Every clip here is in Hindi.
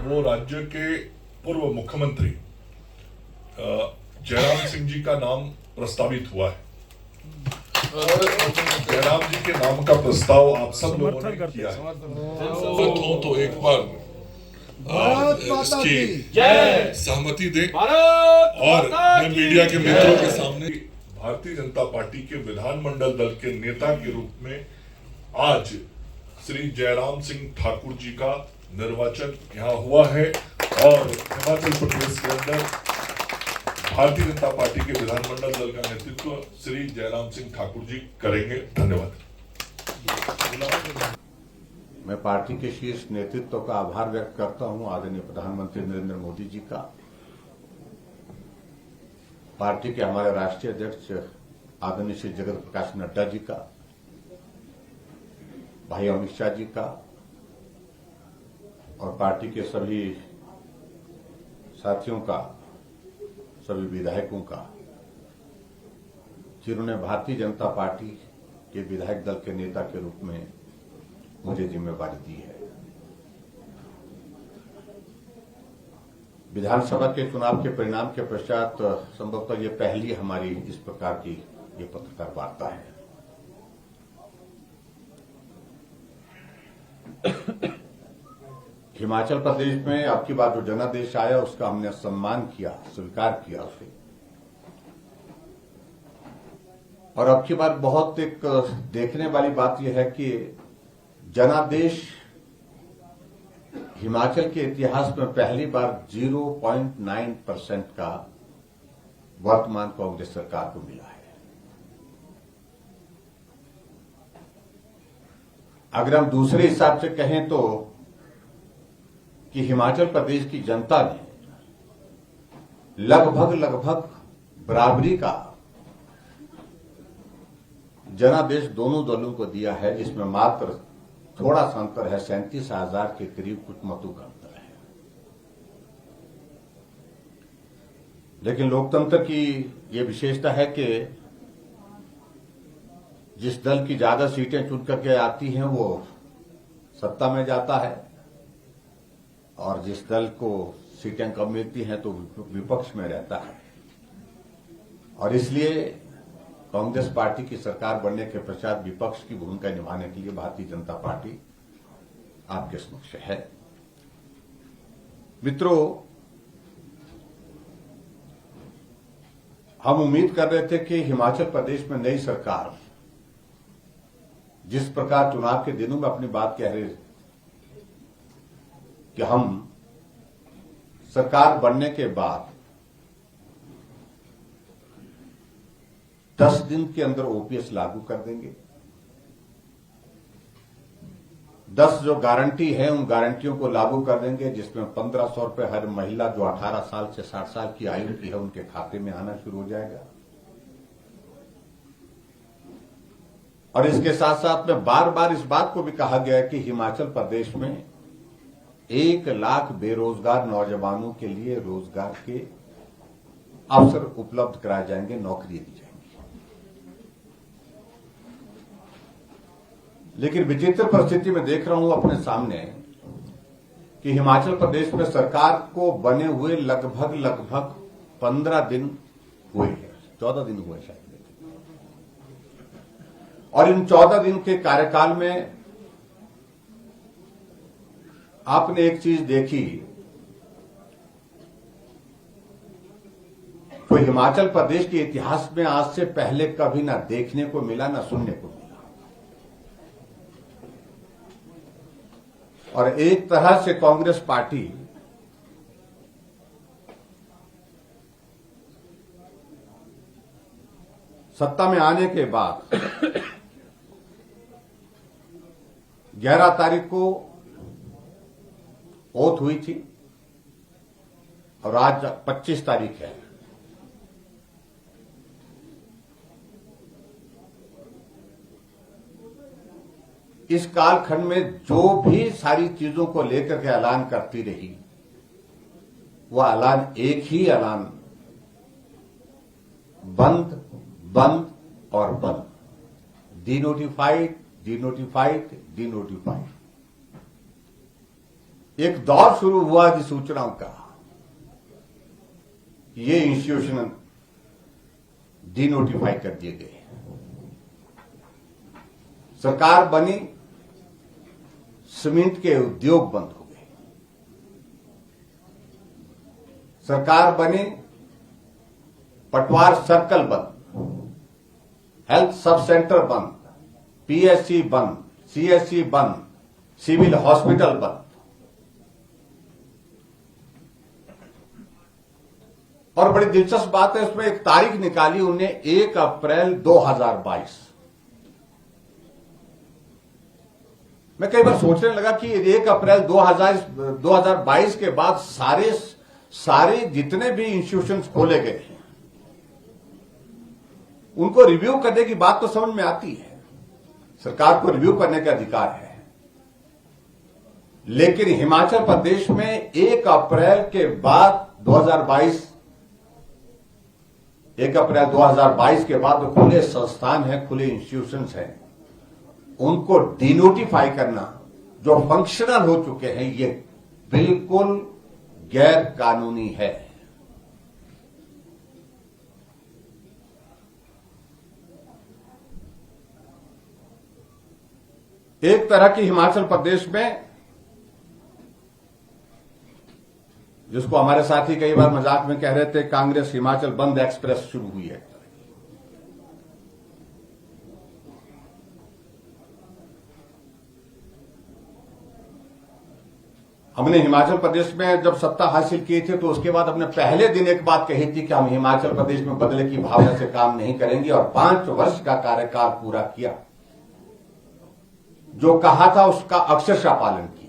वो राज्य के पूर्व मुख्यमंत्री जयराम सिंह जी का नाम प्रस्तावित हुआ है। जयराम जी के नाम का प्रस्ताव आप सब लोगों ने किया है। तो एक बार इसकी सहमति दें और मैं मीडिया के मित्रों के सामने भारतीय जनता पार्टी के विधानमंडल दल के नेता के रूप में आज श्री जयराम सिंह ठाकुर जी का निर्वाचन यहाँ हुआ है और हिमाचल प्रदेश के अंदर भारतीय जनता पार्टी के विधानमंडल दल का नेतृत्व श्री जयराम सिंह ठाकुर जी करेंगे। धन्यवाद। मैं पार्टी के शीर्ष नेतृत्व का आभार व्यक्त करता हूं आदरणीय प्रधानमंत्री नरेंद्र मोदी जी का, पार्टी के हमारे राष्ट्रीय अध्यक्ष आदरणीय श्री जगत प्रकाश नड्डा जी का, भाई अमित शाह जी का और पार्टी के सभी साथियों का, सभी विधायकों का, जिन्होंने भारतीय जनता पार्टी के विधायक दल के नेता के रूप में मुझे जिम्मेवारी दी है। विधानसभा के चुनाव के परिणाम के पश्चात संभवतः ये पहली हमारी इस प्रकार की ये पत्रकार वार्ता है। हिमाचल प्रदेश में अब की बार जो जनादेश आया उसका हमने सम्मान किया, स्वीकार किया उसे, और अब की बार बहुत एक देखने वाली बात यह है कि जनादेश हिमाचल के इतिहास में पहली बार 0.9% का वर्तमान कांग्रेस सरकार को मिला है। अगर हम दूसरे हिसाब से कहें तो कि हिमाचल प्रदेश की जनता ने लगभग बराबरी का जनादेश दोनों दलों को दिया है, जिसमें मात्र थोड़ा सा अंतर है, 37,000 के करीब कुछ मतों का अंतर है। लेकिन लोकतंत्र की ये विशेषता है कि जिस दल की ज्यादा सीटें चुन करके आती हैं वो सत्ता में जाता है और जिस दल को सीटें कम मिलती हैं तो विपक्ष में रहता है। और इसलिए कांग्रेस पार्टी की सरकार बनने के पश्चात विपक्ष की भूमिका निभाने के लिए भारतीय जनता पार्टी आपके समक्ष है। मित्रों, हम उम्मीद कर रहे थे कि हिमाचल प्रदेश में नई सरकार जिस प्रकार चुनाव के दिनों में अपनी बात कह रहे कि हम सरकार बनने के बाद 10 दिन के अंदर ओपीएस लागू कर देंगे। 10 जो गारंटी है उन गारंटियों को लागू कर देंगे, जिसमें 1500 रुपए हर महिला जो 18 साल से 60 साल की आयु की है उनके खाते में आना शुरू हो जाएगा। और इसके साथ साथ में बार बार इस बात को भी कहा गया है कि हिमाचल प्रदेश में 1 लाख बेरोजगार नौजवानों के लिए रोजगार के अवसर उपलब्ध कराए जाएंगे, नौकरी दी जाएगी। लेकिन विचित्र परिस्थिति में देख रहा हूं अपने सामने कि हिमाचल प्रदेश में सरकार को बने हुए लगभग 15 दिन हुए हैं, 14 दिन हुए शायद। और इन 14 दिन के कार्यकाल में आपने एक चीज देखी तो हिमाचल प्रदेश के इतिहास में आज से पहले कभी ना देखने को मिला, ना सुनने को मिला। और एक तरह से कांग्रेस पार्टी सत्ता में आने के बाद 11 तारीख को ओथ हुई थी और आज 25 तारीख है। इस कालखंड में जो भी सारी चीजों को लेकर के ऐलान करती रही, वह ऐलान एक ही ऐलान, बंद बंद और बंद, डिनोटिफाइड डिनोटिफाइड डिनोटिफाइड। एक दौर शुरू हुआ अधिसूचनाओं का। ये इंस्टीट्यूशन डिनोटिफाई कर दिए गए। सरकार बनी, सीमेंट के उद्योग बंद हो गए। सरकार बनी, पटवार सर्कल बंद, हेल्थ सब सेंटर बंद, पीएचसी बंद, सीएचसी बंद, सिविल हॉस्पिटल बंद। और बड़ी दिलचस्प बात है, उसमें एक तारीख निकाली उन्होंने 1 अप्रैल 2022। मैं कई बार सोचने लगा कि 1 अप्रैल 2022 के बाद सारे जितने भी इंस्टीट्यूशंस खोले गए हैं उनको रिव्यू करने की बात तो समझ में आती है। सरकार को रिव्यू करने का अधिकार है। लेकिन हिमाचल प्रदेश में 1 अप्रैल के बाद 1 अप्रैल 2022 के बाद जो खुले संस्थान हैं, खुले इंस्टीट्यूशंस हैं, उनको डिनोटिफाई करना, जो फंक्शनल हो चुके हैं, ये बिल्कुल गैर कानूनी है। एक तरह की हिमाचल प्रदेश में, जिसको हमारे साथी कई बार मजाक में कह रहे थे, कांग्रेस हिमाचल बंद एक्सप्रेस शुरू हुई है। हमने हिमाचल प्रदेश में जब सत्ता हासिल की थी तो उसके बाद हमने पहले दिन एक बात कही थी कि हम हिमाचल प्रदेश में बदले की भावना से काम नहीं करेंगे, और 5 वर्ष का कार्यकाल पूरा किया। जो कहा था उसका अक्षरशः पालन किया।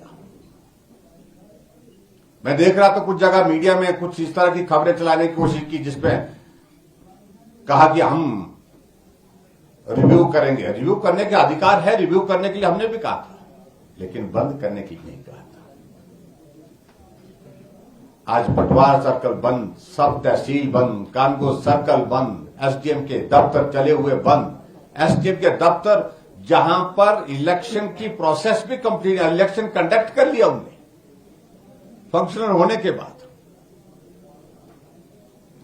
मैं देख रहा था कुछ जगह मीडिया में कुछ इस तरह की खबरें चलाने की कोशिश की जिसमें कहा कि हम रिव्यू करेंगे। रिव्यू करने का अधिकार है, रिव्यू करने के लिए हमने भी कहा था, लेकिन बंद करने के लिए नहीं कहा था। आज पटवार सर्कल बंद, सब तहसील बंद, कानगो सर्कल बंद, एसडीएम के दफ्तर चले हुए बंद। एसडीएम के दफ्तर जहां पर इलेक्शन की प्रोसेस भी कंप्लीट, इलेक्शन कंडक्ट कर लिया उन्होंने फंक्शनल होने के बाद।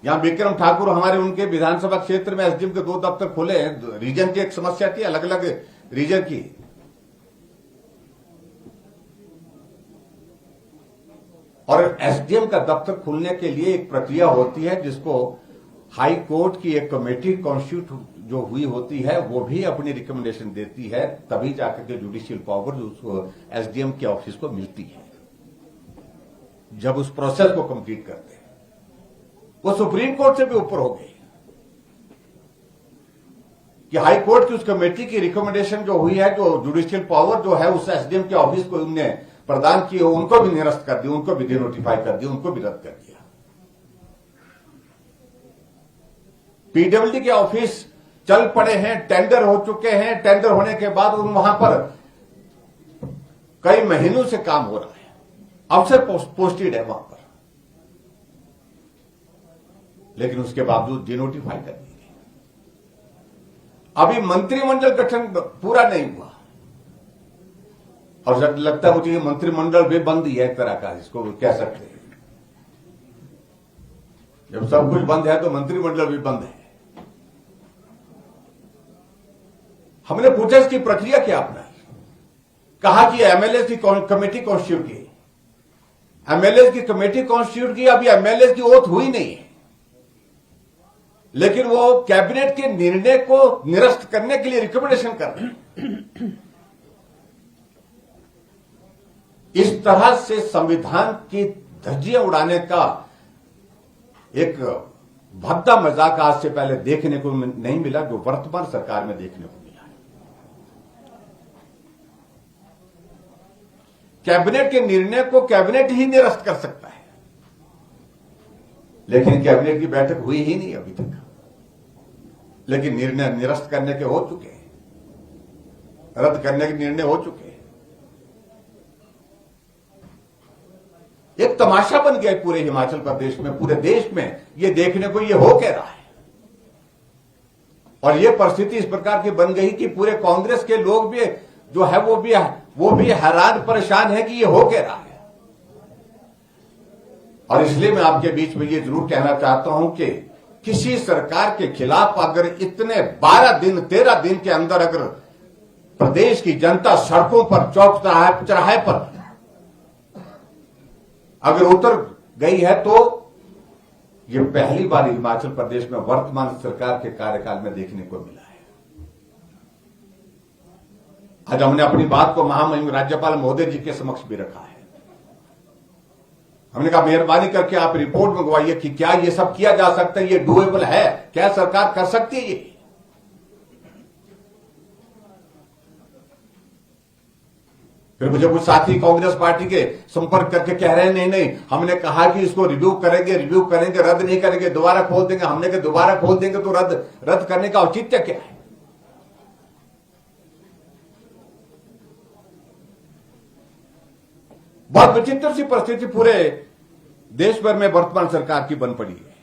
यहां विक्रम ठाकुर हमारे, उनके विधानसभा क्षेत्र में एसडीएम के 2 दफ्तर खोले हैं। रीजन की एक समस्या थी, अलग अलग रीजन की। और एसडीएम का दफ्तर खुलने के लिए एक प्रक्रिया होती है जिसको हाई कोर्ट की एक कमेटी कॉन्स्टिट्यूट जो हुई होती है वो भी अपनी रिकमेंडेशन देती है, तभी जाकर के जुडिशियल पावर उसको एसडीएम के ऑफिस को मिलती है। जब उस प्रोसेस को कंप्लीट करते हैं, वो सुप्रीम कोर्ट से भी ऊपर हो गई कि हाई कोर्ट की उस कमेटी की रिकमेंडेशन जो हुई है, जो जुडिशियल पावर जो है उस एसडीएम के ऑफिस को उनने प्रदान की, उनको भी निरस्त कर दिया, उनको भी डिनोटिफाई कर दिया, उनको भी रद्द कर दिया। पीडब्ल्यूडी के ऑफिस चल पड़े हैं, टेंडर हो चुके हैं। टेंडर होने के बाद वहां पर कई महीनों से काम हो रहा है, अफसर पोस्टेड है वहां पर, लेकिन उसके बावजूद डिनोटिफाई कर दी गई। अभी मंत्रिमंडल गठन पूरा नहीं हुआ, और लगता है मुझे मंत्रिमंडल भी बंद ही है एक तरह का, जिसको कह सकते हैं। जब सब कुछ बंद है तो मंत्रिमंडल भी बंद है। हमने पूछा इसकी प्रक्रिया क्या अपनाई, कहा कि एमएलए की कमेटी कॉन्स्टिट्यूट की, एमएलए की कमेटी कॉन्स्टिट्यूट की। अभी एमएलए की ओथ हुई नहीं है, लेकिन वो कैबिनेट के निर्णय को निरस्त करने के लिए रिकमेंडेशन कर रहे हैं। इस तरह से संविधान की धज्जियां उड़ाने का एक भद्दा मजाक आज से पहले देखने को नहीं मिला, जो वर्तमान सरकार में देखने को मिला है। कैबिनेट के निर्णय को कैबिनेट ही निरस्त कर सकता है, लेकिन कैबिनेट की बैठक हुई ही नहीं अभी तक। लेकिन निर्णय निरस्त करने के हो चुके हैं, रद्द करने के निर्णय हो चुके हैं। एक तमाशा बन गया पूरे हिमाचल प्रदेश में, पूरे देश में ये देखने को ये हो क्या रहा है। और ये परिस्थिति इस प्रकार की बन गई कि पूरे कांग्रेस के लोग भी जो है वो भी हैरान परेशान है कि ये हो क्या रहा है। और इसलिए मैं आपके बीच में ये जरूर कहना चाहता हूं कि किसी सरकार के खिलाफ अगर इतने 12 दिन 13 दिन के अंदर अगर प्रदेश की जनता सड़कों पर चौक चौराहे पर अगर उतर गई है तो ये पहली बार हिमाचल प्रदेश में वर्तमान सरकार के कार्यकाल में देखने को मिला है। आज हमने अपनी बात को महामहिम राज्यपाल महोदय जी के समक्ष भी रखा है। हमने कहा मेहरबानी करके आप रिपोर्ट मंगवाइए कि क्या ये सब किया जा सकता है, ये डूएबल है, क्या सरकार कर सकती है ये। फिर मुझे कुछ साथी कांग्रेस पार्टी के संपर्क करके कह रहे हैं नहीं हमने कहा कि इसको रिव्यू करेंगे रद्द नहीं करेंगे, दोबारा खोल देंगे। हमने कहा दोबारा खोल देंगे तो रद्द करने का औचित्य क्या है। बहुत विचित्र सी परिस्थिति पूरे देश भर में वर्तमान सरकार की बन पड़ी है।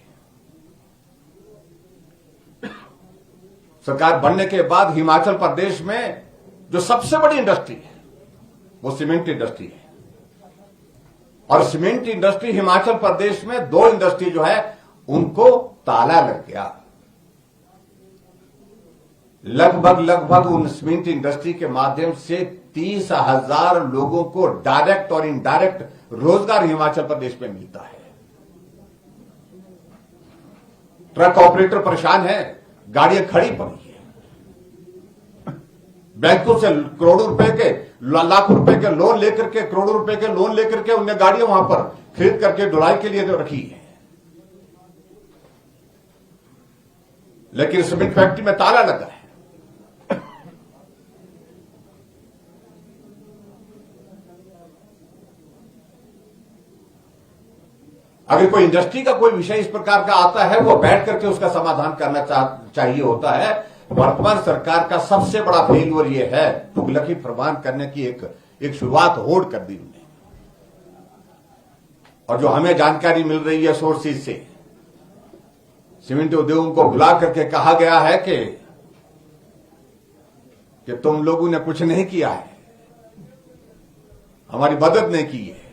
सरकार बनने के बाद हिमाचल प्रदेश में जो सबसे बड़ी इंडस्ट्री है वो सीमेंट इंडस्ट्री है। और सीमेंट इंडस्ट्री हिमाचल प्रदेश में 2 इंडस्ट्री जो है उनको ताला लग गया। लगभग उन सीमेंट इंडस्ट्री के माध्यम से 30,000 लोगों को डायरेक्ट और इनडायरेक्ट रोजगार हिमाचल प्रदेश में मिलता है। ट्रक ऑपरेटर परेशान है, गाड़ियां खड़ी पड़ी है, बैंकों से करोड़ों रुपए के लाख रुपए के लोन लेकर के करोड़ों रुपए के लोन लेकर के उनने गाड़ियां वहां पर खरीद करके ढुलाई के लिए रखी है। लेकिन सीमेंट फैक्ट्री में ताला लगा है। अगर कोई इंडस्ट्री का कोई विषय इस प्रकार का आता है वो बैठ करके उसका समाधान करना चाहिए होता है। वर्तमान सरकार का सबसे बड़ा फेलियर ये है, तुगलकी फरमान करने की एक शुरुआत होड़ कर दी उन्होंने। और जो हमें जानकारी मिल रही है सोर्सेज से, सीमेंट उद्योगों को बुला करके कहा गया है कि तुम लोगों ने कुछ नहीं किया है, हमारी मदद नहीं की है।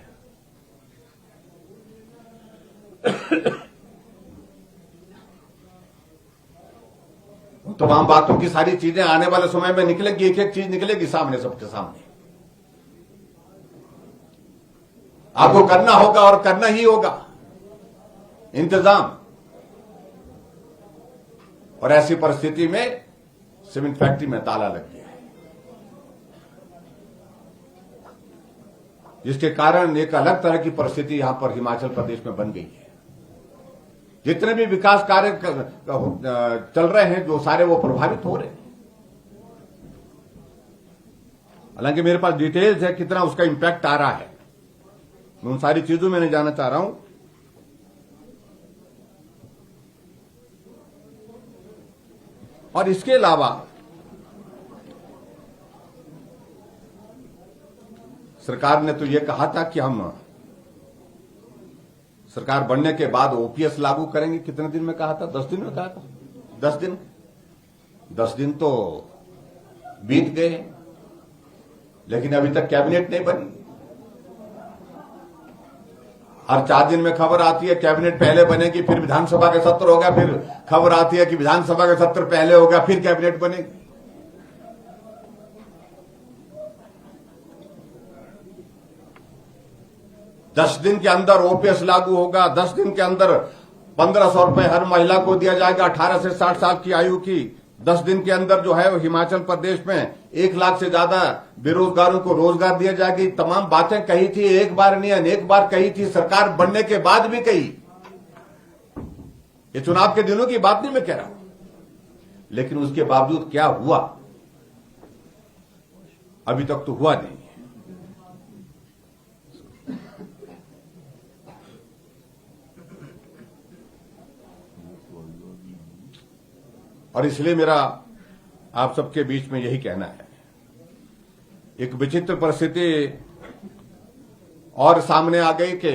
तमाम बातों की सारी चीजें आने वाले समय में निकलेगी, एक एक चीज निकलेगी सामने, सबके सामने। आपको करना होगा और करना ही होगा इंतजाम। और ऐसी परिस्थिति में सीमेंट फैक्ट्री में ताला लग गया है, जिसके कारण एक अलग तरह की परिस्थिति यहां पर हिमाचल प्रदेश में बन गई है। जितने भी विकास कार्य चल रहे हैं जो सारे वो प्रभावित हो रहे हैं। हालांकि मेरे पास डिटेल्स है कितना उसका इंपैक्ट आ रहा है, मैं उन सारी चीजों में नहीं जाना चाह रहा हूं। और इसके अलावा सरकार ने तो यह कहा था कि हम सरकार बनने के बाद ओपीएस लागू करेंगे। कितने दिन में कहा था? 10 दिन में कहा था। 10 दिन तो बीत गए, लेकिन अभी तक कैबिनेट नहीं बनी। हर 4 दिन में खबर आती है कैबिनेट पहले बनेगी, फिर विधानसभा का सत्र होगा, फिर खबर आती है कि विधानसभा का सत्र पहले होगा, फिर कैबिनेट बनेगी। दस दिन के अंदर ओपीएस लागू होगा। 10 दिन के अंदर 1,500 रुपए हर महिला को दिया जाएगा 18 से 60 साल की आयु की। 10 दिन के अंदर जो है हिमाचल प्रदेश में 1 लाख से ज्यादा बेरोजगारों को रोजगार दिया जाएगी। तमाम बातें कही थी, एक बार नहीं अनेक बार कही थी, सरकार बनने के बाद भी कही। ये चुनाव के दिनों की बात नहीं मैं कह रहा हूं, लेकिन उसके बावजूद क्या हुआ? अभी तक तो हुआ नहीं। और इसलिए मेरा आप सबके बीच में यही कहना है, एक विचित्र परिस्थिति और सामने आ गई कि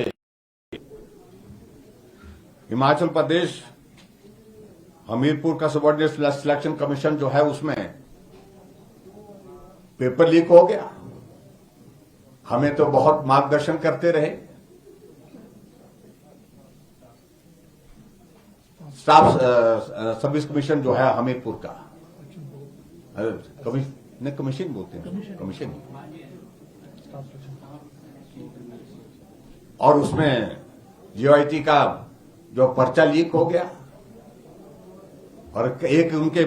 हिमाचल प्रदेश हमीरपुर का सबऑर्डिनेट सिलेक्शन कमीशन जो है उसमें पेपर लीक हो गया। हमें तो बहुत मार्गदर्शन करते रहे, स्टाफ सर्विस कमीशन जो है हमीरपुर का, कमीशन बोलते हैं, कमीशन, और उसमें जीओआईटी का जो पर्चा लीक हो गया, और एक उनके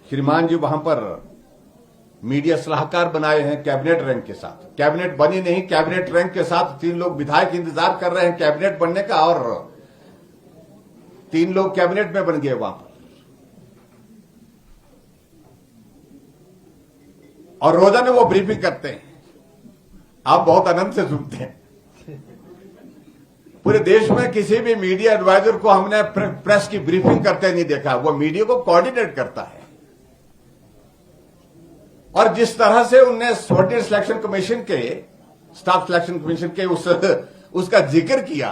श्रीमान जी वहां पर मीडिया सलाहकार बनाए हैं कैबिनेट रैंक के साथ। कैबिनेट बनी नहीं, कैबिनेट रैंक के साथ 3 लोग विधायक इंतजार कर रहे हैं कैबिनेट बनने का, और 3 लोग कैबिनेट में बन गए वहां पर। और रोजाना वो ब्रीफिंग करते हैं, आप बहुत आनंद से सुनते हैं। पूरे देश में किसी भी मीडिया एडवाइजर को हमने प्रेस की ब्रीफिंग करते नहीं देखा। वो मीडिया को कोऑर्डिनेट करता है। और जिस तरह से उनने सबऑर्डिनेट सिलेक्शन कमीशन के, स्टाफ सिलेक्शन कमीशन के उसका जिक्र किया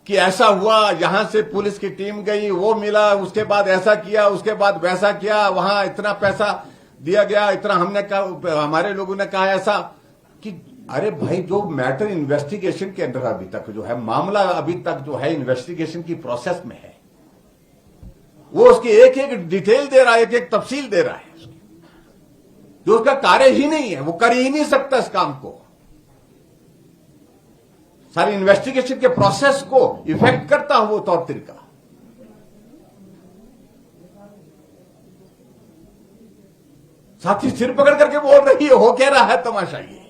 कि ऐसा हुआ, यहां से पुलिस की टीम गई, वो मिला, उसके बाद ऐसा किया, उसके बाद वैसा किया, वहां इतना पैसा दिया गया, इतना हमने कहा, हमारे लोगों ने कहा ऐसा, कि अरे भाई जो मैटर इन्वेस्टिगेशन के अंदर अभी तक जो है, मामला अभी तक जो है इन्वेस्टिगेशन की प्रोसेस में है, वो उसकी एक एक डिटेल दे रहा है, एक एक तफसील दे रहा है, जो उसका कार्य ही नहीं है, वो कर ही नहीं सकता इस काम को। सारी इन्वेस्टिगेशन के प्रोसेस को इफेक्ट करता हो वो तौर तरीका। साथी सिर पकड़ करके बोल रही है, हो क्या रहा है तमाशा ये।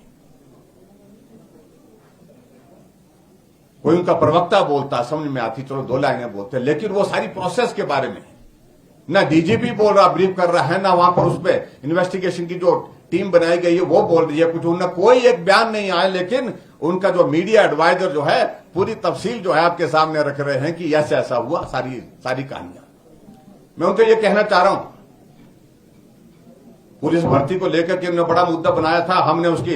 कोई उनका प्रवक्ता बोलता, समझ में आती, चलो 2 लाइनें बोलते, लेकिन वो सारी प्रोसेस के बारे में ना डीजीपी बोल रहा, ब्रीफ कर रहा है, ना वहां पर उसमें इन्वेस्टिगेशन की जो टीम बनाई गई है वो बोल रही है कुछ, उनका कोई एक बयान नहीं आया। लेकिन उनका जो मीडिया एडवाइजर जो है पूरी तफसील जो है आपके सामने रख रहे हैं कि ऐसा ऐसा हुआ, सारी कहानियां। मैं उनको ये कहना चाह रहा हूं, पुलिस भर्ती को लेकर के उन्होंने बड़ा मुद्दा बनाया था, हमने उसकी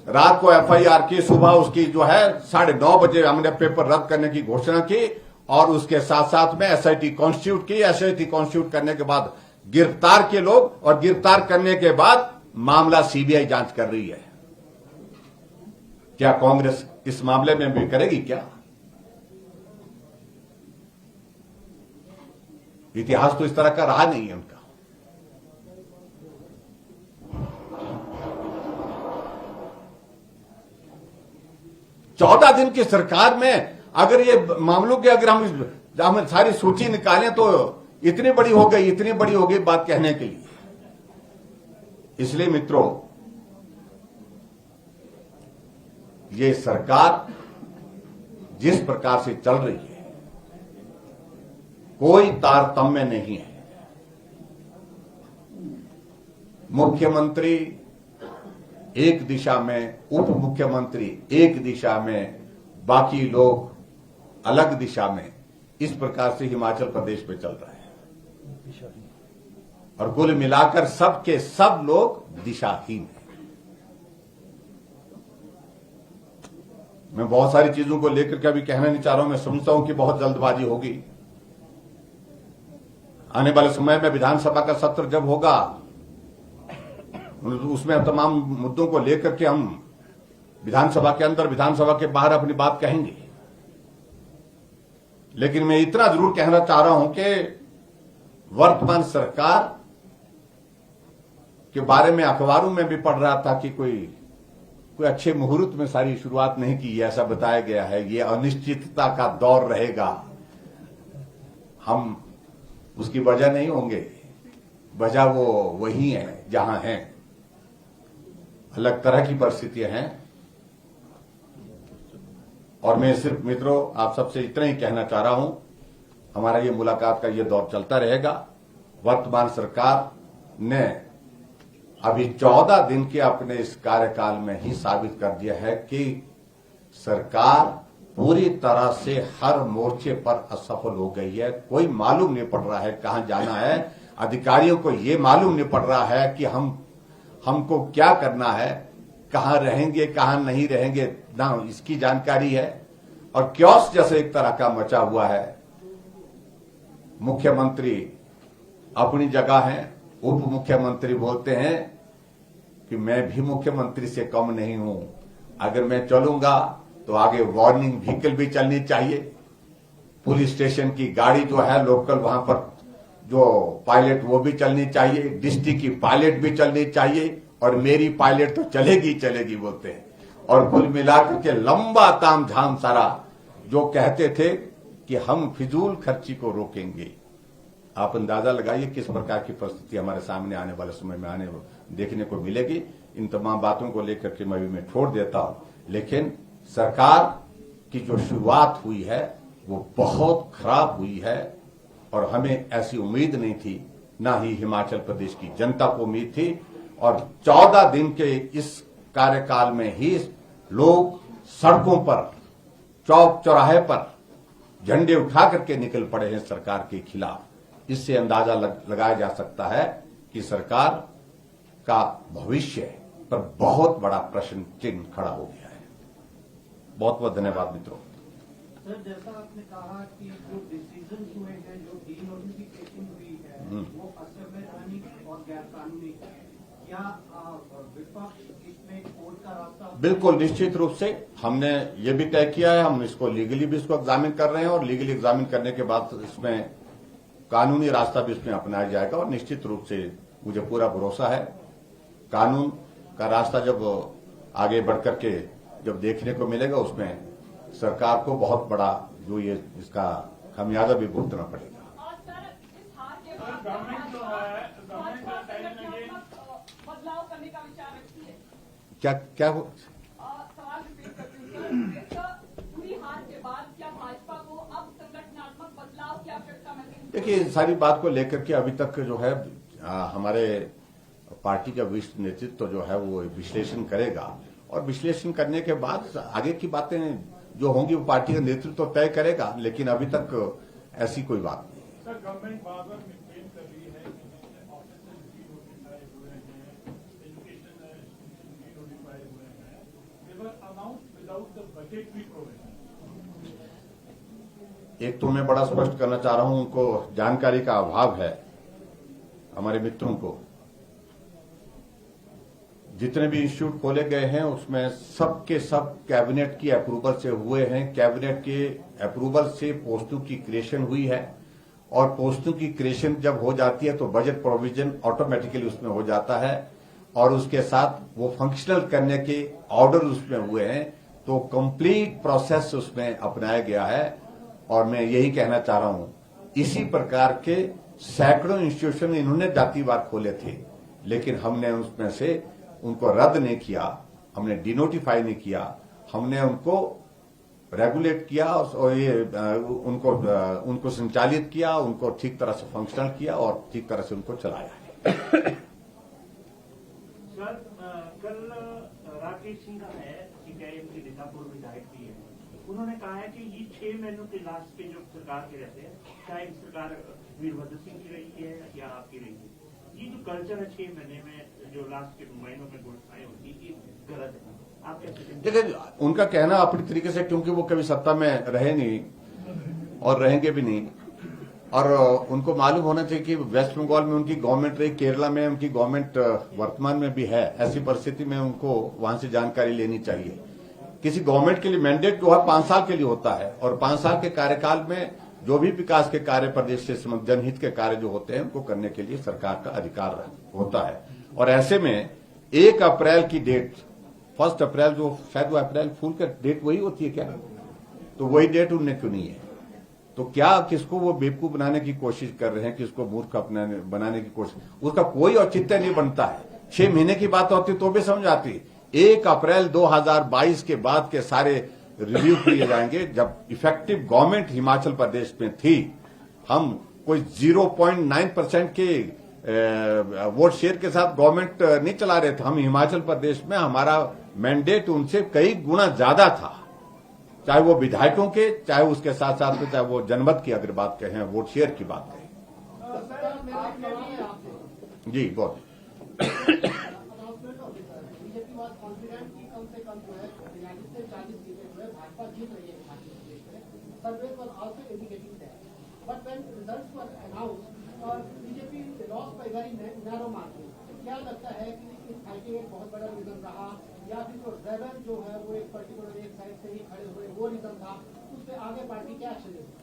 रात को एफआईआर की, सुबह उसकी जो है 9:30 बजे हमने पेपर रद्द करने की घोषणा की, और उसके साथ साथ में एसआईटी कॉन्स्टिट्यूट की। एसआईटी कॉन्स्टिट्यूट करने के बाद गिरफ्तार के लोग, और गिरफ्तार करने के बाद मामला सीबीआई जांच कर रही है। क्या कांग्रेस इस मामले में भी करेगी क्या? इतिहास तो इस तरह का रहा नहीं है उनका। चौदह दिन की सरकार में अगर ये मामलों के, अगर हम सारी सूची निकालें तो इतनी बड़ी हो गई बात कहने के लिए। इसलिए मित्रों, ये सरकार जिस प्रकार से चल रही है, कोई तारतम्य नहीं है। मुख्यमंत्री एक दिशा में, उप मुख्यमंत्री एक दिशा में, बाकी लोग अलग दिशा में, इस प्रकार से हिमाचल प्रदेश में चल रहा है। और कुल मिलाकर सबके सब लोग दिशाहीन हैं। मैं बहुत सारी चीजों को लेकर के अभी कहना नहीं चाह रहा हूं। मैं समझता हूं कि बहुत जल्दबाजी होगी। आने वाले समय में विधानसभा का सत्र जब होगा, उसमें तमाम मुद्दों को लेकर के हम विधानसभा के अंदर, विधानसभा के बाहर अपनी बात कहेंगे। लेकिन मैं इतना जरूर कहना चाह रहा हूं कि वर्तमान सरकार के बारे में अखबारों में भी पढ़ रहा था कि कोई अच्छे मुहूर्त में सारी शुरुआत नहीं की, ऐसा बताया गया है। ये अनिश्चितता का दौर रहेगा, हम उसकी वजह नहीं होंगे। वजह वो वही है जहां है, अलग तरह की परिस्थितियां हैं। और मैं सिर्फ मित्रों आप सबसे इतना ही कहना चाह रहा हूं, हमारा ये मुलाकात का ये दौर चलता रहेगा। वर्तमान सरकार ने अभी 14 दिन के अपने इस कार्यकाल में ही साबित कर दिया है कि सरकार पूरी तरह से हर मोर्चे पर असफल हो गई है। कोई मालूम नहीं पड़ रहा है कहां जाना है। अधिकारियों को ये मालूम नहीं पड़ रहा है कि हमको क्या करना है, कहां रहेंगे कहां नहीं रहेंगे, ना इसकी जानकारी है। और क्योस जैसे एक तरह का मचा हुआ है। मुख्यमंत्री अपनी जगह है, उप मुख्यमंत्री बोलते हैं कि मैं भी मुख्यमंत्री से कम नहीं हूं, अगर मैं चलूंगा तो आगे वार्निंग व्हीकल भी चलनी चाहिए। पुलिस स्टेशन की गाड़ी जो है लोकल वहां पर जो पायलट वो भी चलनी चाहिए, डिस्ट्रिक्ट की पायलट भी चलनी चाहिए, और मेरी पायलट तो चलेगी चलेगी बोलते हैं। और कुल मिलाकर के लंबा ताम झाम सारा जो कहते थे कि हम फिजूल खर्ची को रोकेंगे। आप अंदाजा लगाइए किस प्रकार की परिस्थिति हमारे सामने आने वाले समय में देखने को मिलेगी। इन तमाम बातों को लेकर के मैं छोड़ देता हूं, लेकिन सरकार की जो शुरुआत हुई है वो बहुत खराब हुई है, और हमें ऐसी उम्मीद नहीं थी, ना ही हिमाचल प्रदेश की जनता को उम्मीद थी। और 14 दिन के इस कार्यकाल में ही लोग सड़कों पर, चौक चौराहे पर झंडे उठा करके निकल पड़े हैं सरकार के खिलाफ। इससे अंदाजा लगाया जा सकता है कि सरकार का भविष्य पर बहुत बड़ा प्रश्न चिन्ह खड़ा हो गया है। बहुत बहुत धन्यवाद मित्रों। सर, जैसा आपने कहा कि जो डिसीजन हुए हैं, जो डीनोटिफिकेशन हुई है वो असंवैधानिक और गैर कानूनी है, क्या विपक्ष इसमें कोर्ट का रास्ता? बिल्कुल निश्चित रूप से हमने ये भी तय किया है, हम इसको लीगली भी इसको एग्जामिन कर रहे हैं, और लीगली एग्जामिन करने के बाद इसमें कानूनी रास्ता भी इसमें अपनाया जाएगा। और निश्चित रूप से मुझे पूरा भरोसा है कानून का रास्ता जब आगे बढ़कर के जब देखने को मिलेगा, उसमें सरकार को बहुत बड़ा जो ये इसका खामियाजा भी भुगतना पड़ेगा। बदलाव करने का विचार रखती है? क्या सवाल रिपीट करती हूँ, पूरी हार के बाद क्या भाजपा को अब संगठनात्मक बदलाव की आवश्यकता महसूस? देखिए, सारी बात को लेकर के अभी तक जो है हमारे पार्टी का वरिष्ठ नेतृत्व जो है वो विश्लेषण करेगा, और विश्लेषण करने के बाद आगे की बातें जो होंगी वो पार्टी का नेतृत्व तय करेगा, लेकिन अभी तक ऐसी कोई बात नहीं। सर, गवर्नमेंट बार-बार मेंटेन कर रही है कि ऑफिसर्स डीनोटिफाई हुए हैं, एजुकेशन डीनोटिफाई हुए हैं, they were announced without the budgetary provision. एक तो मैं बड़ा स्पष्ट करना चाह रहा हूं, उनको जानकारी का अभाव है हमारे मित्रों को। जितने भी इंस्टीट्यूट खोले गए हैं उसमें सबके सब कैबिनेट की अप्रूवल से हुए हैं। कैबिनेट के अप्रूवल से पोस्टों की क्रिएशन हुई है, और पोस्टों की क्रिएशन जब हो जाती है तो बजट प्रोविजन ऑटोमेटिकली उसमें हो जाता है, और उसके साथ वो फंक्शनल करने के ऑर्डर उसमें हुए हैं। तो कंप्लीट प्रोसेस उसमें अपनाया गया है, और मैं यही कहना चाह रहा हूं, इसी प्रकार के सैकड़ों इंस्टीट्यूशन इन्होंने जातिवार खोले थे, लेकिन हमने उसमें से उनको रद्द नहीं किया, हमने डिनोटिफाई नहीं किया, हमने उनको रेगुलेट किया, और ये उनको संचालित किया, उनको ठीक तरह से फंक्शनल किया, और ठीक तरह से उनको चलाया है। सर, कल राकेश सिंह है, सीपीआईएम के नेतापुर विधायक भी है, उन्होंने कहा है कि ये 6 महीनों के लास्ट के जो सरकार के रहते हैं, चाहे सरकार वीरभद्र सिंह की रही है या आपकी रही है, ये जो कल्चर है 6 महीने में जो लास्ट के महीनों में घोषणाएं होती है, ये गलत है। आप कैसे? देखिए, उनका कहना अपनी तरीके से, क्योंकि वो कभी सत्ता में रहे नहीं और रहेंगे भी नहीं, और उनको मालूम होना चाहिए कि वेस्ट बंगाल में उनकी गवर्नमेंट रही, केरला में उनकी गवर्नमेंट वर्तमान में भी है। ऐसी परिस्थिति में उनको वहां से जानकारी लेनी चाहिए। किसी गवर्नमेंट के लिए मैंडेट जो है 5 साल के लिए होता है, और 5 साल के कार्यकाल में जो भी विकास के कार्य, प्रदेश से जनहित के कार्य जो होते हैं उनको करने के लिए सरकार का अधिकार होता है। और ऐसे में 1 अप्रैल की डेट, 1 अप्रैल जो शायद वो अप्रैल फूल का डेट वही होती है क्या, तो वही डेट उनने क्यों नहीं है? तो क्या किसको वो बेवकूफ बनाने की कोशिश कर रहे हैं, किसको मूर्ख बनाने की कोशिश, उसका कोई औचित्य नहीं बनता है। 6 महीने की बात होती तो भी समझ आती। 1 अप्रैल 2022 के बाद के सारे रिव्यू किए जाएंगे। जब इफेक्टिव गवर्नमेंट हिमाचल प्रदेश में थी, हम कोई 0.9% के वोट शेयर के साथ गवर्नमेंट नहीं चला रहे थे। हम हिमाचल प्रदेश में हमारा मैंडेट उनसे कई गुना ज्यादा था, चाहे वो विधायकों के, चाहे उसके साथ साथ में चाहे वो जनमत की अगर बात कहें, वोट शेयर की बात कहें। जी बहुत But when results were announced, BJP loss by very narrow margin. क्या लगता है कि इस फाइटिंग एक बहुत बड़ा रीजन रहा, या फिर जो रेबल जो है वो एक पर्टिकुलर एक साइड से ही खड़े हुए वो रीजन था, उस पर आगे पार्टी क्या एक्शन लेगी?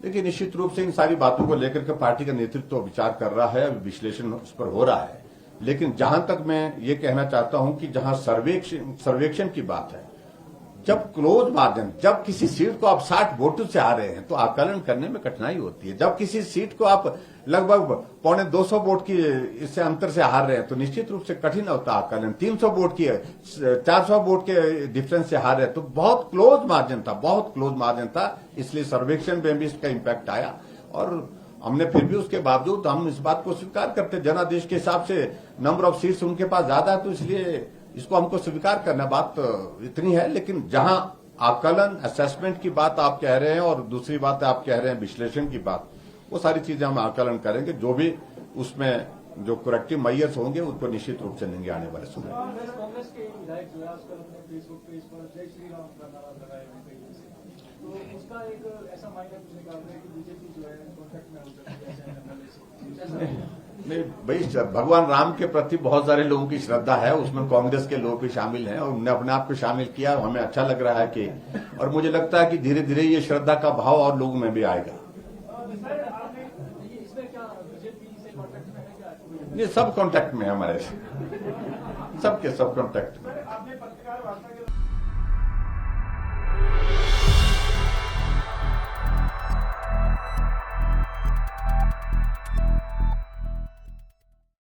देखिए, निश्चित रूप से इन सारी बातों को लेकर के पार्टी का नेतृत्व तो विचार कर रहा है, विश्लेषण उस पर हो रहा है। लेकिन जहां तक मैं ये कहना चाहता हूं कि जहां सर्वेक्षण की बात है, जब क्लोज मार्जिन, जब किसी सीट को आप 60 वोटों से हारे हैं तो आकलन करने में कठिनाई होती है। जब किसी सीट को आप लगभग 250 वोट की इससे अंतर से हार रहे हैं तो निश्चित रूप से कठिन होता है आकलन। 300 वोट की, 400 वोट के डिफरेंस से हार रहे हैं तो बहुत क्लोज मार्जिन था, बहुत क्लोज मार्जिन था। इसलिए सर्वेक्षण में भी इसका इम्पैक्ट आया और हमने फिर भी उसके बावजूद हम इस बात को स्वीकार करते, जनादेश के हिसाब से नंबर ऑफ सीट्स उनके पास ज्यादा है तो इसलिए इसको हमको स्वीकार करना, बात इतनी है। लेकिन जहां आकलन, असेसमेंट की बात आप कह रहे हैं और दूसरी बात आप कह रहे हैं विश्लेषण की बात, वो सारी चीजें हम आकलन करेंगे। जो भी उसमें जो करेक्टिव मेजर्स होंगे उनको निश्चित रूप से लेंगे आने वाले समय में। कांग्रेस के विधायक जो है आजकल अपने फेसबुक पेज पर जय श्री राम का नारा लगाए हुए कई दिन से, तो उसका एक ऐसा मायने कुछ निकाल रहे हैं कि बीजेपी जो है कॉन्टेक्ट में हो सकती है। नहीं भाई, भगवान राम के प्रति बहुत सारे लोगों की श्रद्धा है, उसमें कांग्रेस के लोग भी शामिल हैं और उन्होंने अपने आप को शामिल किया। हमें अच्छा लग रहा है कि, और मुझे लगता है कि धीरे धीरे ये श्रद्धा का भाव और लोगों में भी आएगा। ये सब कांटेक्ट में है हमारे, सबके सब कांटेक्ट में।